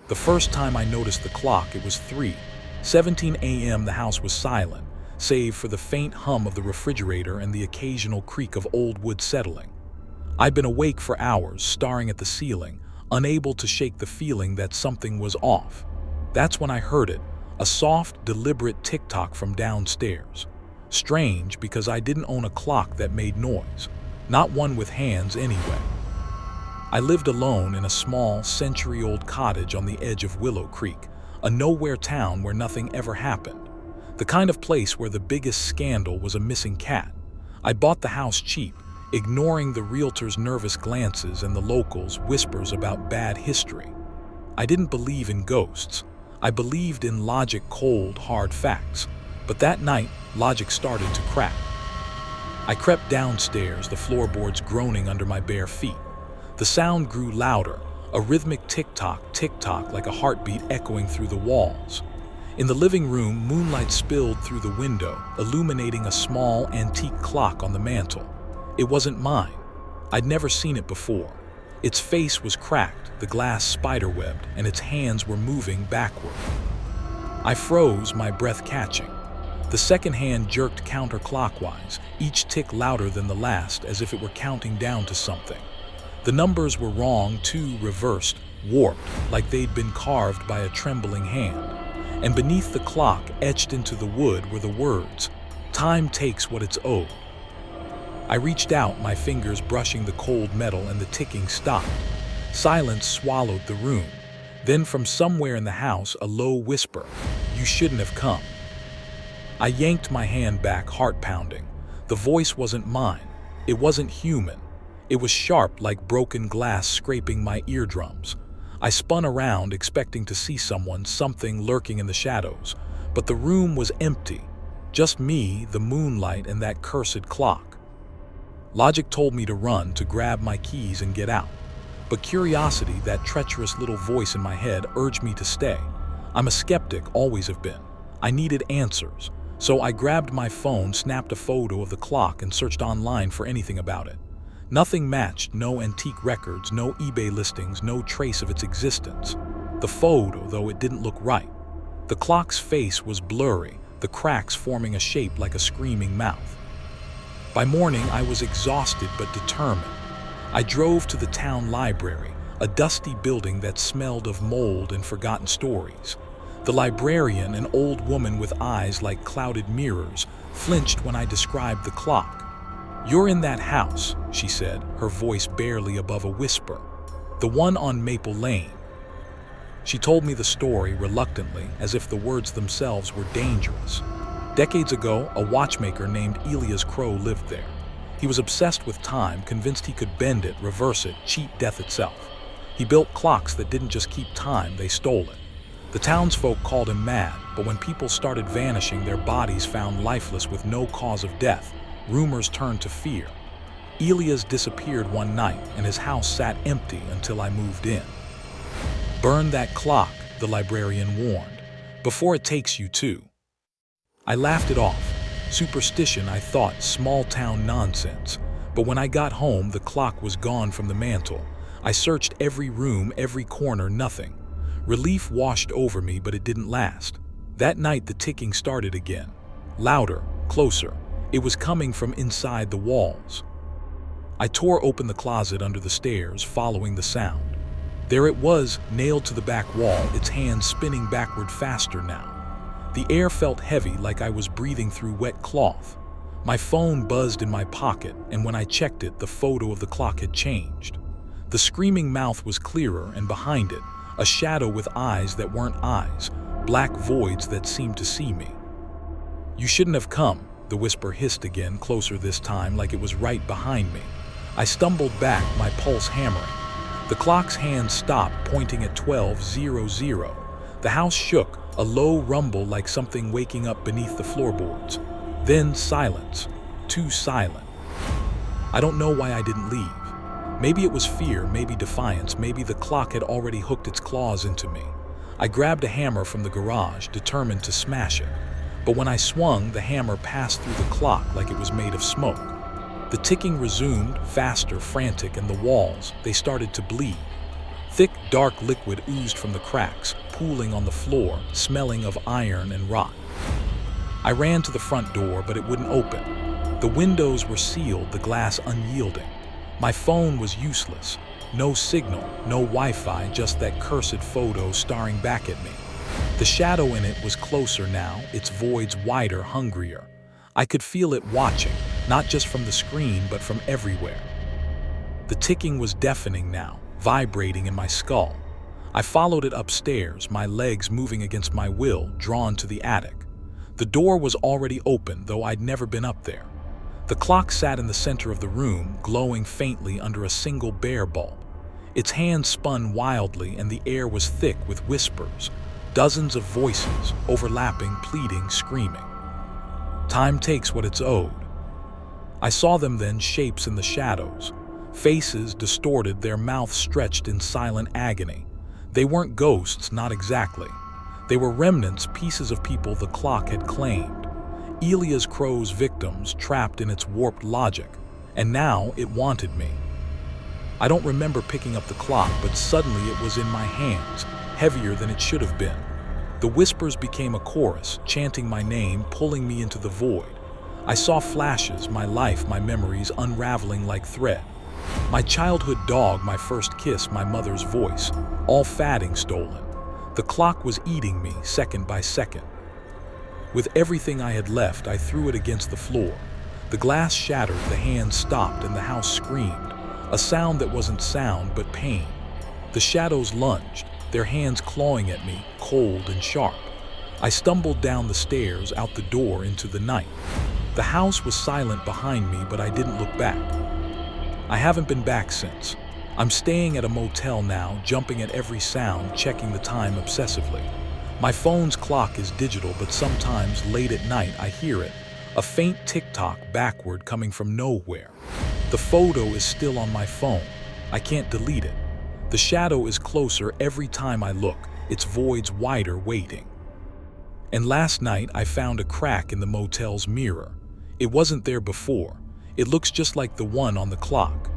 The first time I noticed the clock, it was 3:17 a.m. The house was silent, save for the faint hum of the refrigerator and the occasional creak of old wood settling. I'd been awake for hours, staring at the ceiling, unable to shake the feeling that something was off. That's when I heard it, a soft, deliberate tick-tock from downstairs. Strange, because I didn't own a clock that made noise, not one with hands anyway. I lived alone in a small, century-old cottage on the edge of Willow Creek, a nowhere town where nothing ever happened. The kind of place where the biggest scandal was a missing cat. I bought the house cheap, ignoring the realtor's nervous glances and the locals' whispers about bad history. I didn't believe in ghosts. I believed in logic, cold, hard facts. But that night, logic started to crack. I crept downstairs, the floorboards groaning under my bare feet. The sound grew louder, a rhythmic tick-tock, tick-tock like a heartbeat echoing through the walls. In the living room, moonlight spilled through the window, illuminating a small, antique clock on the mantel. It wasn't mine. I'd never seen it before. Its face was cracked, the glass spiderwebbed, and its hands were moving backward. I froze, my breath catching. The second hand jerked counterclockwise, each tick louder than the last, as if it were counting down to something. The numbers were wrong, too, reversed, warped, like they'd been carved by a trembling hand. And beneath the clock, etched into the wood, were the words, "Time takes what it's owed." I reached out, my fingers brushing the cold metal, and the ticking stopped. Silence swallowed the room. Then from somewhere in the house, a low whisper, "You shouldn't have come." I yanked my hand back, heart pounding. The voice wasn't mine. It wasn't human. It was sharp, like broken glass scraping my eardrums. I spun around, expecting to see someone, something lurking in the shadows. But the room was empty. Just me, the moonlight, and that cursed clock. Logic told me to run, to grab my keys and get out. But curiosity, that treacherous little voice in my head, urged me to stay. I'm a skeptic, always have been. I needed answers. So I grabbed my phone, snapped a photo of the clock, and searched online for anything about it. Nothing matched, no antique records, no eBay listings, no trace of its existence. The photo, though, it didn't look right. The clock's face was blurry, the cracks forming a shape like a screaming mouth. By morning, I was exhausted but determined. I drove to the town library, a dusty building that smelled of mold and forgotten stories. The librarian, an old woman with eyes like clouded mirrors, flinched when I described the clock. "You're in that house," she said, her voice barely above a whisper. "The one on Maple Lane." She told me the story reluctantly, as if the words themselves were dangerous. Decades ago, a watchmaker named Elias Crow lived there. He was obsessed with time, convinced he could bend it, reverse it, cheat death itself. He built clocks that didn't just keep time, they stole it. The townsfolk called him mad, but when people started vanishing, their bodies found lifeless with no cause of death, rumors turned to fear. Elias disappeared one night, and his house sat empty until I moved in. "Burn that clock," the librarian warned, "before it takes you too." I laughed it off. Superstition, I thought, small-town nonsense. But when I got home, the clock was gone from the mantel. I searched every room, every corner, nothing. Relief washed over me, but it didn't last. That night, the ticking started again. Louder, closer. It was coming from inside the walls. I tore open the closet under the stairs, following the sound. There it was, nailed to the back wall, its hands spinning backward faster now. The air felt heavy, like I was breathing through wet cloth. My phone buzzed in my pocket, and when I checked it, the photo of the clock had changed. The screaming mouth was clearer, and behind it, a shadow with eyes that weren't eyes, black voids that seemed to see me. "You shouldn't have come," the whisper hissed again, closer this time, like it was right behind me. I stumbled back, my pulse hammering. The clock's hand stopped, pointing at 12:00. The house shook, a low rumble like something waking up beneath the floorboards. Then silence, too silent. I don't know why I didn't leave. Maybe it was fear, maybe defiance, maybe the clock had already hooked its claws into me. I grabbed a hammer from the garage, determined to smash it. But when I swung, the hammer passed through the clock like it was made of smoke. The ticking resumed, faster, frantic, and the walls, they started to bleed. Thick, dark liquid oozed from the cracks, pooling on the floor, smelling of iron and rot. I ran to the front door, but it wouldn't open. The windows were sealed, the glass unyielding. My phone was useless. No signal, no Wi-Fi, just that cursed photo staring back at me. The shadow in it was closer now, its voids wider, hungrier. I could feel it watching, not just from the screen, but from everywhere. The ticking was deafening now, vibrating in my skull. I followed it upstairs, my legs moving against my will, drawn to the attic. The door was already open, though I'd never been up there. The clock sat in the center of the room, glowing faintly under a single bare bulb. Its hands spun wildly, and the air was thick with whispers, dozens of voices, overlapping, pleading, screaming. Time takes what it's owed. I saw them then, shapes in the shadows. Faces distorted, their mouths stretched in silent agony. They weren't ghosts, not exactly. They were remnants, pieces of people the clock had claimed. Elias Crow's victims, trapped in its warped logic. And now it wanted me. I don't remember picking up the clock, but suddenly it was in my hands, heavier than it should have been. The whispers became a chorus, chanting my name, pulling me into the void. I saw flashes, my life, my memories unraveling like thread. My childhood dog, my first kiss, my mother's voice, all fading, stolen. The clock was eating me, second by second. With everything I had left, I threw it against the floor. The glass shattered, the hands stopped, and the house screamed. A sound that wasn't sound, but pain. The shadows lunged, their hands clawing at me, cold and sharp. I stumbled down the stairs, out the door, into the night. The house was silent behind me, but I didn't look back. I haven't been back since. I'm staying at a motel now, jumping at every sound, checking the time obsessively. My phone's clock is digital, but sometimes late at night I hear it, a faint tick-tock backward coming from nowhere. The photo is still on my phone. I can't delete it. The shadow is closer every time I look, its voids wider, waiting. And last night I found a crack in the motel's mirror. It wasn't there before. It looks just like the one on the clock.